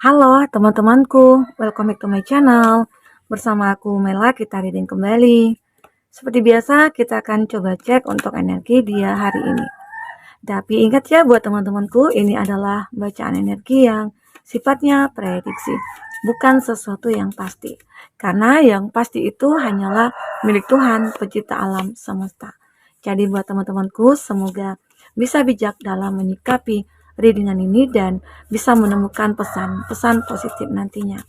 Halo teman-temanku, welcome back to my channel. Bersama aku Mela, kita reading kembali. Seperti biasa, kita akan coba cek untuk energi dia hari ini. Tapi ingat ya buat teman-temanku, ini adalah bacaan energi yang sifatnya prediksi, bukan sesuatu yang pasti. Karena yang pasti itu hanyalah milik Tuhan, pencipta alam semesta. Jadi buat teman-temanku, semoga bisa bijak dalam menyikapi readingan ini dan bisa menemukan pesan-pesan positif nantinya.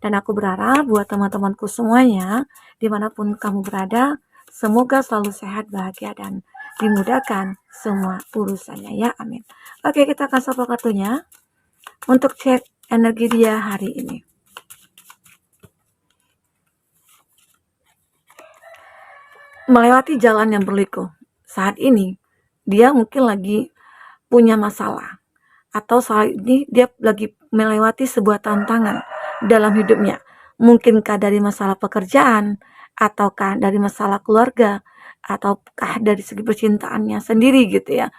Dan aku berharap buat teman-temanku semuanya, dimanapun kamu berada, semoga selalu sehat, bahagia, dan dimudahkan semua urusannya ya, amin. Oke, kita akan shuffle kartunya untuk cek energi dia hari ini. Melewati jalan yang berliku. Saat ini, dia mungkin lagi punya masalah. Atau saat ini dia lagi melewati sebuah tantangan dalam hidupnya. Mungkinkah dari masalah pekerjaan, ataukah dari masalah keluarga, ataukah dari segi percintaannya sendiri gitu ya.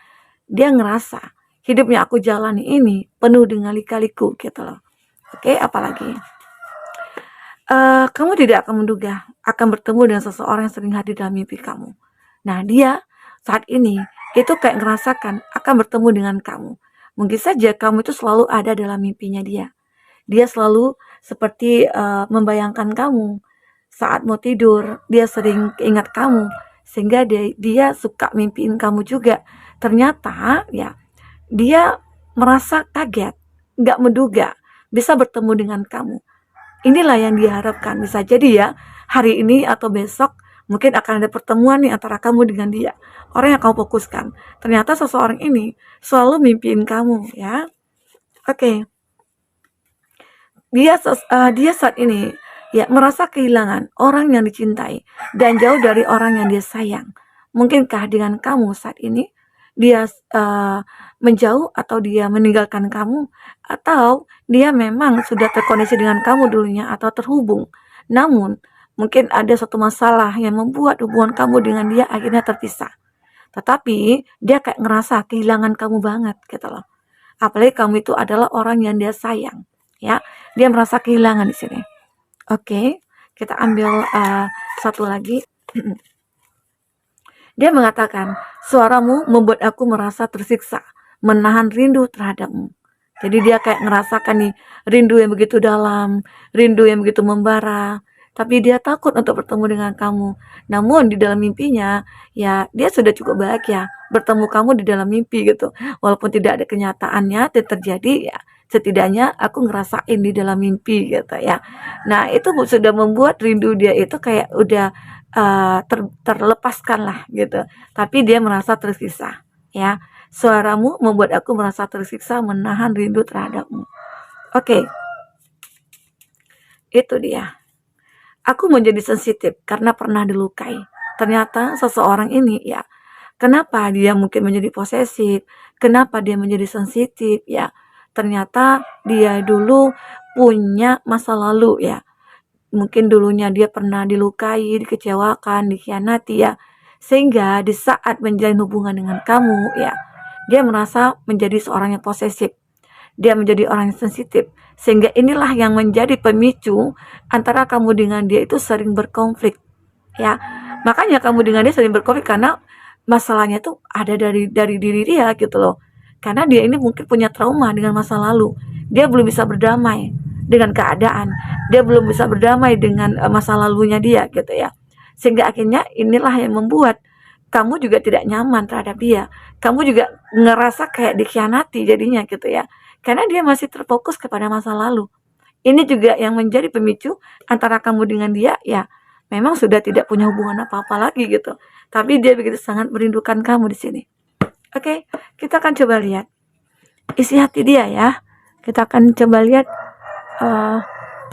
Dia ngerasa hidupnya aku jalani ini penuh dengan lika-liku gitu loh. Oke, apalagi kamu tidak akan menduga akan bertemu dengan seseorang yang sering hadir dalam mimpi kamu. Nah, dia saat ini itu kayak ngerasakan akan bertemu dengan kamu. Mungkin saja kamu itu selalu ada dalam mimpinya dia. Dia selalu seperti membayangkan kamu saat mau tidur. Dia sering ingat kamu sehingga dia suka mimpiin kamu juga. Ternyata ya dia merasa kaget, nggak menduga bisa bertemu dengan kamu. Inilah yang diharapkan. Bisa jadi ya, hari ini atau besok mungkin akan ada pertemuan nih antara kamu dengan dia. Orang yang kamu fokuskan. Ternyata seseorang ini selalu mimpiin kamu ya. Oke. Dia saat ini ya merasa kehilangan orang yang dicintai dan jauh dari orang yang dia sayang. Mungkinkah dengan kamu saat ini dia menjauh atau dia meninggalkan kamu, atau dia memang sudah terkoneksi dengan kamu dulunya atau terhubung, namun mungkin ada suatu masalah yang membuat hubungan kamu dengan dia akhirnya terpisah. Tetapi dia kayak ngerasa kehilangan kamu banget gitu loh. Apalagi kamu itu adalah orang yang dia sayang, ya. Dia merasa kehilangan di sini. Oke, kita ambil satu lagi. Dia mengatakan, suaramu membuat aku merasa tersiksa, menahan rindu terhadapmu. Jadi dia kayak ngerasakan nih rindu yang begitu dalam, rindu yang begitu membara. Tapi dia takut untuk bertemu dengan kamu. Namun di dalam mimpinya, ya dia sudah cukup bahagia bertemu kamu di dalam mimpi gitu. Walaupun tidak ada kenyataannya terjadi, ya setidaknya aku ngerasain di dalam mimpi gitu ya. Nah itu sudah membuat rindu dia itu kayak udah terlepaskan lah gitu. Tapi dia merasa tersiksa ya. Suaramu membuat aku merasa tersiksa, menahan rindu terhadapmu. Oke. Itu dia. Aku menjadi sensitif karena pernah dilukai. Ternyata seseorang ini ya, kenapa dia mungkin menjadi posesif? Kenapa dia menjadi sensitif ya? Ternyata dia dulu punya masa lalu ya. Mungkin dulunya dia pernah dilukai, dikecewakan, dikhianati ya. Sehingga di saat menjalin hubungan dengan kamu ya, dia merasa menjadi seorang yang posesif. Dia menjadi orang yang sensitif. Sehingga inilah yang menjadi pemicu antara kamu dengan dia itu sering berkonflik. Ya, makanya kamu dengan dia sering berkonflik karena masalahnya tuh ada dari diri dia gitu loh. Karena dia ini mungkin punya trauma dengan masa lalu. Dia belum bisa berdamai dengan keadaan. Dia belum bisa berdamai dengan masa lalunya dia gitu ya. Sehingga akhirnya inilah yang membuat kamu juga tidak nyaman terhadap dia. Kamu juga ngerasa kayak dikhianati jadinya gitu ya. Karena dia masih terfokus kepada masa lalu. Ini juga yang menjadi pemicu antara kamu dengan dia ya. Memang sudah tidak punya hubungan apa-apa lagi gitu. Tapi dia begitu sangat merindukan kamu di sini. Oke, kita akan coba lihat isi hati dia ya. Kita akan coba lihat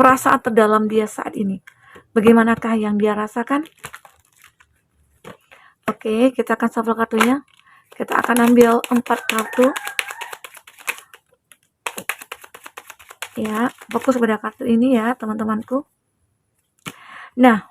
perasaan terdalam dia saat ini. Bagaimanakah yang dia rasakan? Oke, kita akan shuffle kartunya. Kita akan ambil 4 kartu. Ya, fokus pada kartu ini ya, teman-temanku. Nah,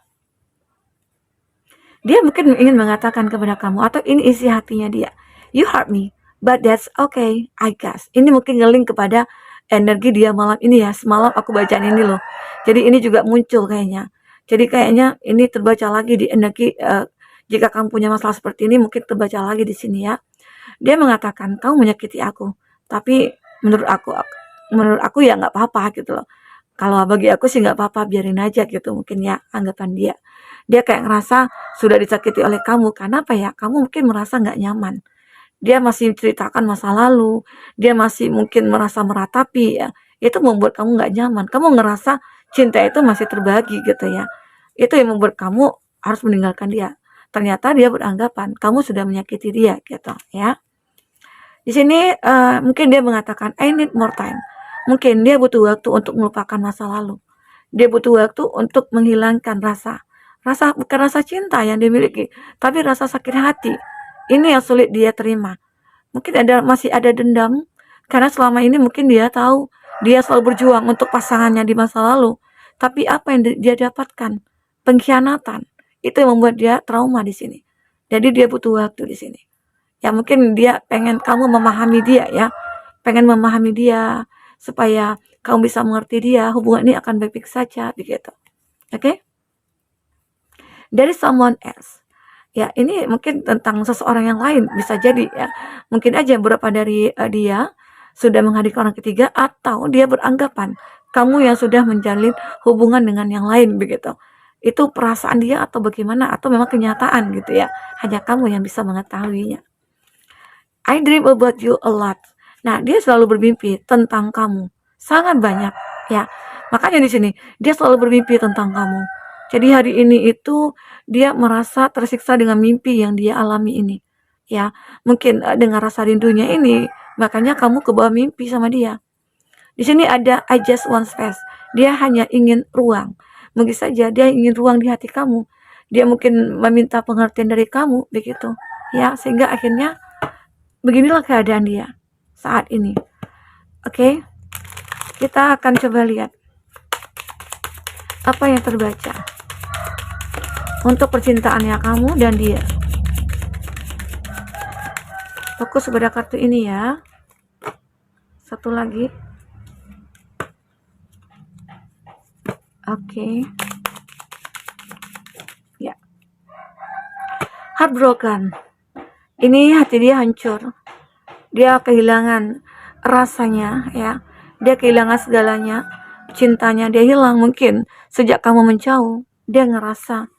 dia mungkin ingin mengatakan kepada kamu, atau ini isi hatinya dia. You hurt me, but that's okay, I guess. Ini mungkin ngeling kepada energi dia malam ini ya. Semalam aku bacaan ini loh. Jadi ini juga muncul kayaknya. Jadi kayaknya ini terbaca lagi di energi, jika kamu punya masalah seperti ini mungkin terbaca lagi di sini ya. Dia mengatakan, "Kamu menyakiti aku, tapi menurut aku ya nggak apa-apa," gitu loh. Kalau bagi aku sih nggak apa-apa, biarin aja gitu mungkin ya anggapan dia. Dia kayak ngerasa sudah disakiti oleh kamu, karena apa ya, kamu mungkin merasa nggak nyaman. Dia masih menceritakan masa lalu, dia masih mungkin merasa meratapi ya, itu membuat kamu nggak nyaman. Kamu ngerasa cinta itu masih terbagi gitu ya. Itu yang membuat kamu harus meninggalkan dia. Ternyata dia beranggapan kamu sudah menyakiti dia gitu ya. Di sini mungkin dia mengatakan I need more time. Mungkin dia butuh waktu untuk melupakan masa lalu. Dia butuh waktu untuk menghilangkan bukan rasa cinta yang dimiliki, tapi rasa sakit hati. Ini yang sulit dia terima. Mungkin masih ada dendam, karena selama ini mungkin dia tahu dia selalu berjuang untuk pasangannya di masa lalu. Tapi apa yang dia dapatkan? Pengkhianatan. Itu yang membuat dia trauma di sini. Jadi dia butuh waktu di sini. Ya mungkin dia pengen kamu memahami dia ya. Pengen memahami dia supaya kamu bisa mengerti dia, hubungan ini akan baik-baik saja begitu. Oke? Dari someone else. Ya, ini mungkin tentang seseorang yang lain, bisa jadi ya. Mungkin aja beberapa dari dia sudah menghadirkan orang ketiga, atau dia beranggapan kamu yang sudah menjalin hubungan dengan yang lain begitu. Itu perasaan dia atau bagaimana, atau memang kenyataan gitu ya. Hanya kamu yang bisa mengetahuinya. I dream about you a lot. Nah, dia selalu bermimpi tentang kamu. Sangat banyak ya. Makanya di sini dia selalu bermimpi tentang kamu. Jadi hari ini itu dia merasa tersiksa dengan mimpi yang dia alami ini. Ya, mungkin dengan rasa rindunya ini, makanya kamu kebawa mimpi sama dia. Di sini ada I just want space. Dia hanya ingin ruang. Mungkin saja dia ingin ruang di hati kamu. Dia mungkin meminta pengertian dari kamu begitu. Ya, sehingga akhirnya beginilah keadaan dia saat ini. Oke. Kita akan coba lihat apa yang terbaca untuk percintaannya kamu dan dia. Fokus pada kartu ini ya. Satu lagi. Oke. Ya. Heartbroken. Ini hati dia hancur. Dia kehilangan rasanya ya. Dia kehilangan segalanya. Cintanya dia hilang mungkin sejak kamu menjauh. Dia ngerasa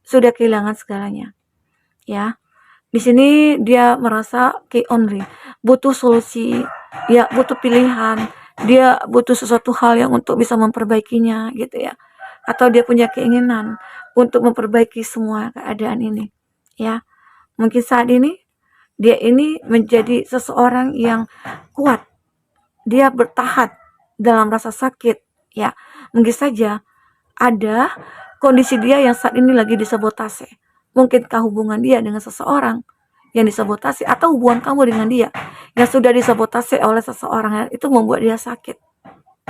sudah kehilangan segalanya. Ya. Di sini dia merasa only, butuh solusi, ya butuh pilihan, dia butuh sesuatu hal yang untuk bisa memperbaikinya gitu ya. Atau dia punya keinginan untuk memperbaiki semua keadaan ini. Ya. Mungkin saat ini dia ini menjadi seseorang yang kuat. Dia bertahan dalam rasa sakit, ya. Mungkin saja ada kondisi dia yang saat ini lagi disabotase. Mungkinkah hubungan dia dengan seseorang yang disabotase, atau hubungan kamu dengan dia yang sudah disabotase oleh seseorang, itu membuat dia sakit,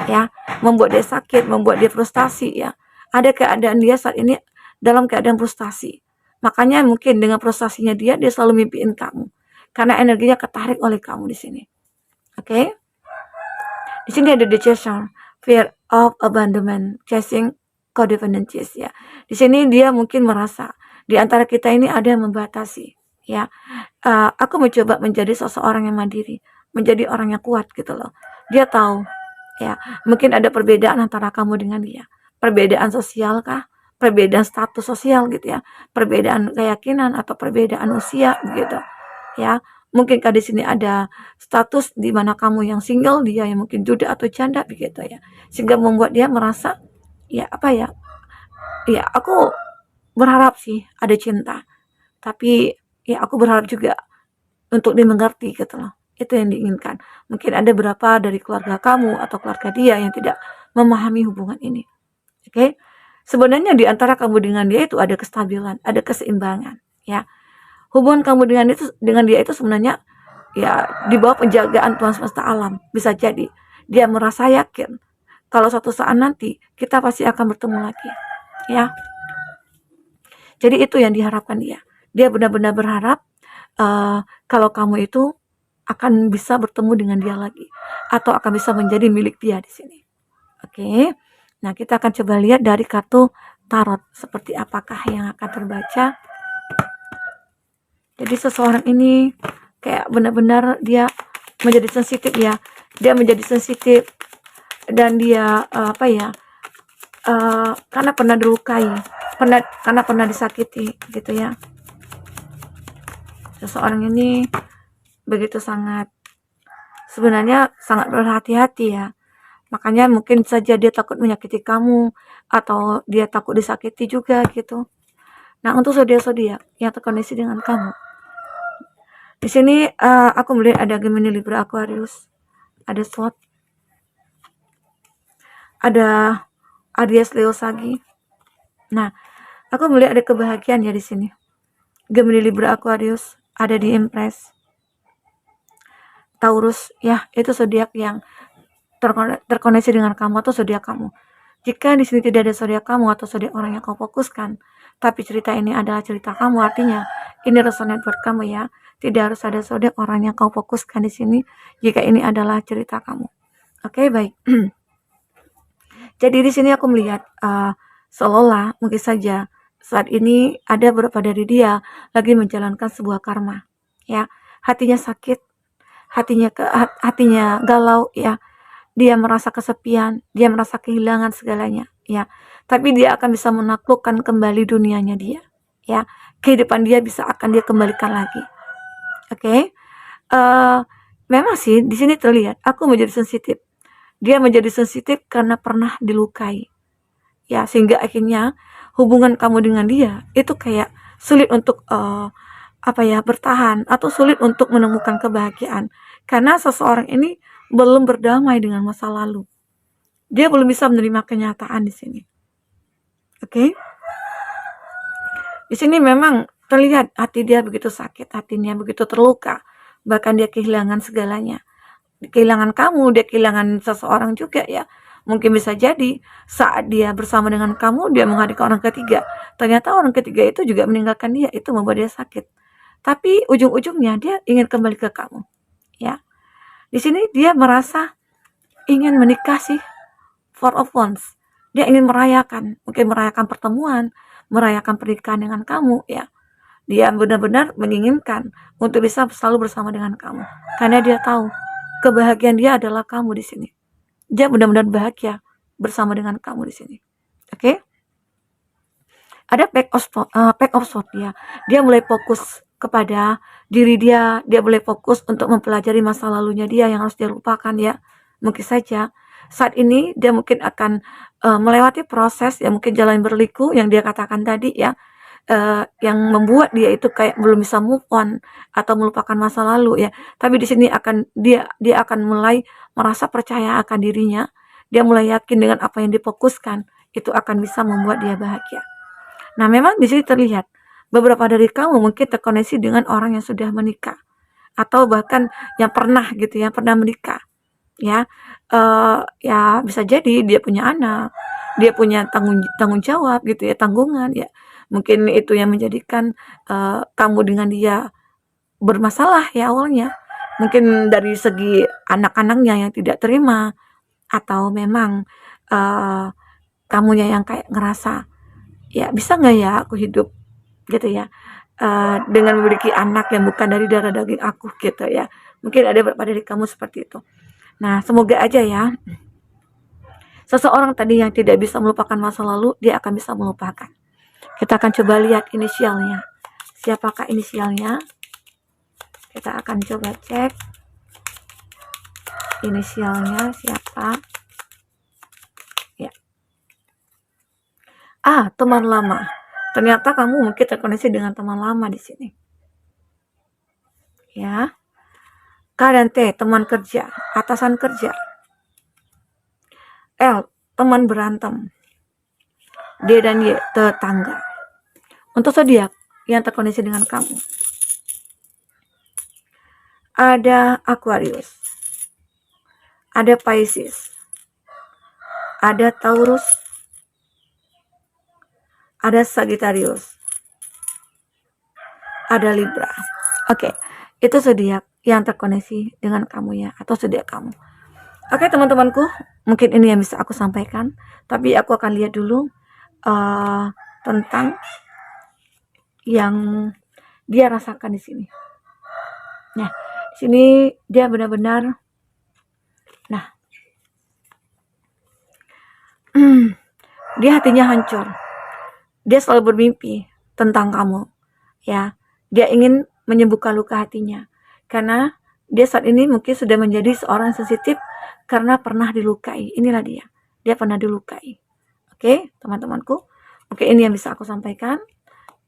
ya, membuat dia sakit, membuat dia frustasi, ya. Ada keadaan dia saat ini dalam keadaan frustasi. Makanya mungkin dengan frustasinya dia selalu mimpiin kamu, karena energinya ketarik oleh kamu di sini. Oke? Di sini ada deception, fear of abandonment, chasing codependencies ya. Di sini dia mungkin merasa di antara kita ini ada yang membatasi ya. Aku mencoba menjadi seseorang yang mandiri, menjadi orang yang kuat gitu loh. Dia tahu ya, mungkin ada perbedaan antara kamu dengan dia. Perbedaan sosial kah? Perbedaan status sosial gitu ya. Perbedaan keyakinan atau perbedaan usia gitu. Ya, mungkinkah di sini ada status di mana kamu yang single, dia yang mungkin duda atau janda begitu ya. Sehingga membuat dia merasa ya apa ya? Ya, aku berharap sih ada cinta. Tapi ya aku berharap juga untuk dimengerti gitu loh. Itu yang diinginkan. Mungkin ada beberapa dari keluarga kamu atau keluarga dia yang tidak memahami hubungan ini. Oke? Sebenarnya di antara kamu dengan dia itu ada kestabilan, ada keseimbangan, ya. Hubungan kamu dengan dia itu sebenarnya ya di bawah penjagaan Tuhan semesta alam. Bisa jadi dia merasa yakin kalau suatu saat nanti kita pasti akan bertemu lagi, ya. Jadi itu yang diharapkan dia. Dia benar-benar berharap kalau kamu itu akan bisa bertemu dengan dia lagi atau akan bisa menjadi milik dia di sini. Oke. Nah, kita akan coba lihat dari kartu tarot seperti apakah yang akan terbaca. Jadi seseorang ini kayak benar-benar dia menjadi sensitif ya. Dia menjadi sensitif dan dia karena pernah dilukai, karena pernah disakiti gitu ya. Seseorang ini begitu sebenarnya sangat berhati-hati ya. Makanya mungkin saja dia takut menyakiti kamu atau dia takut disakiti juga gitu. Nah, untuk zodiak-zodiak yang terkoneksi dengan kamu. Di sini aku melihat ada Gemini, Libra, Aquarius, ada Sword, ada Aries, Leo, Sagi. Nah, aku melihat ada kebahagiaan ya di sini. Gemini, Libra, Aquarius ada di Empress. Taurus ya, itu zodiak yang terkoneksi dengan kamu atau zodiak kamu. Jika di sini tidak ada zodiak kamu atau zodiak orang yang kau fokuskan, tapi cerita ini adalah cerita kamu, artinya ini resonate buat kamu ya. Tidak harus ada zodiak orang yang kau fokuskan di sini jika ini adalah cerita kamu. Oke, baik. Jadi di sini aku melihat seolah mungkin saja saat ini ada beberapa dari dia lagi menjalankan sebuah karma. Ya, hatinya sakit, hatinya galau ya. Dia merasa kesepian, dia merasa kehilangan segalanya ya. Tapi dia akan bisa menaklukkan kembali dunianya dia ya. Kehidupan dia akan dia kembalikan lagi. Oke. Memang sih di sini terlihat aku menjadi sensitif. Dia menjadi sensitif karena pernah dilukai. Ya, sehingga akhirnya hubungan kamu dengan dia itu kayak sulit untuk bertahan atau sulit untuk menemukan kebahagiaan karena seseorang ini belum berdamai dengan masa lalu. Dia belum bisa menerima kenyataan di sini. Oke? Di sini memang terlihat hati dia begitu sakit, hatinya begitu terluka, bahkan dia kehilangan segalanya. Kehilangan kamu, dia kehilangan seseorang juga ya. Mungkin bisa jadi saat dia bersama dengan kamu, dia menghadirkan orang ketiga. Ternyata orang ketiga itu juga meninggalkan dia, itu membuat dia sakit. Tapi ujung-ujungnya dia ingin kembali ke kamu. Ya. Di sini dia merasa ingin menikah sih, Four of Wands. Dia ingin mungkin merayakan pertemuan, merayakan pernikahan dengan kamu ya. Dia benar-benar menginginkan untuk bisa selalu bersama dengan kamu. Karena dia tahu kebahagiaan dia adalah kamu di sini. Dia benar-benar bahagia bersama dengan kamu di sini. Oke? Ada back of sword ya. Dia mulai fokus kepada diri dia mulai fokus untuk mempelajari masa lalunya dia yang harus dia lupakan ya. Mungkin saja saat ini dia mungkin akan melewati proses ya, mungkin jalan berliku yang dia katakan tadi ya, yang membuat dia itu kayak belum bisa move on atau melupakan masa lalu ya. Tapi di sini dia akan mulai merasa percaya akan dirinya, dia mulai yakin dengan apa yang difokuskan itu akan bisa membuat dia bahagia. Nah, memang di sini terlihat beberapa dari kamu mungkin terkoneksi dengan orang yang sudah menikah atau bahkan yang pernah menikah ya. Ya bisa jadi dia punya anak, dia punya tanggung jawab gitu ya, tanggungan ya. Mungkin itu yang menjadikan kamu dengan dia bermasalah ya awalnya. Mungkin dari segi anak-anaknya yang tidak terima atau memang kamunya yang kayak ngerasa ya bisa nggak ya aku hidup gitu ya dengan memiliki anak yang bukan dari darah daging aku gitu ya. Mungkin ada beberapa dari kamu seperti itu. Nah, semoga aja ya seseorang tadi yang tidak bisa melupakan masa lalu, dia akan bisa melupakan. Kita akan coba lihat inisialnya. Siapakah inisialnya? Kita akan coba cek inisialnya siapa. Ya. Teman lama. Ternyata kamu mungkin terkoneksi dengan teman lama di sini. Ya. K dan T, teman kerja, atasan kerja. L, teman berantem. D dan Y, tetangga. Untuk zodiak yang terkoneksi dengan kamu, ada Aquarius, ada Pisces, ada Taurus, ada Sagittarius, ada Libra. Oke, itu zodiak yang terkoneksi dengan kamu ya, atau zodiak kamu. Oke teman-temanku, mungkin ini yang bisa aku sampaikan, tapi aku akan lihat dulu tentang yang dia rasakan di sini. Nah, di sini dia benar-benar, nah, dia hatinya hancur. Dia selalu bermimpi tentang kamu, ya. Dia ingin menyembuhkan luka hatinya, karena dia saat ini mungkin sudah menjadi seorang sensitif karena pernah dilukai. Inilah dia pernah dilukai. Oke, teman-temanku, oke, ini yang bisa aku sampaikan.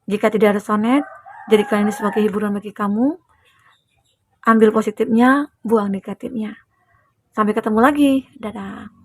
Jika tidak resonate, jadikan ini sebagai hiburan bagi kamu. Ambil positifnya, buang negatifnya. Sampai ketemu lagi. Dadah.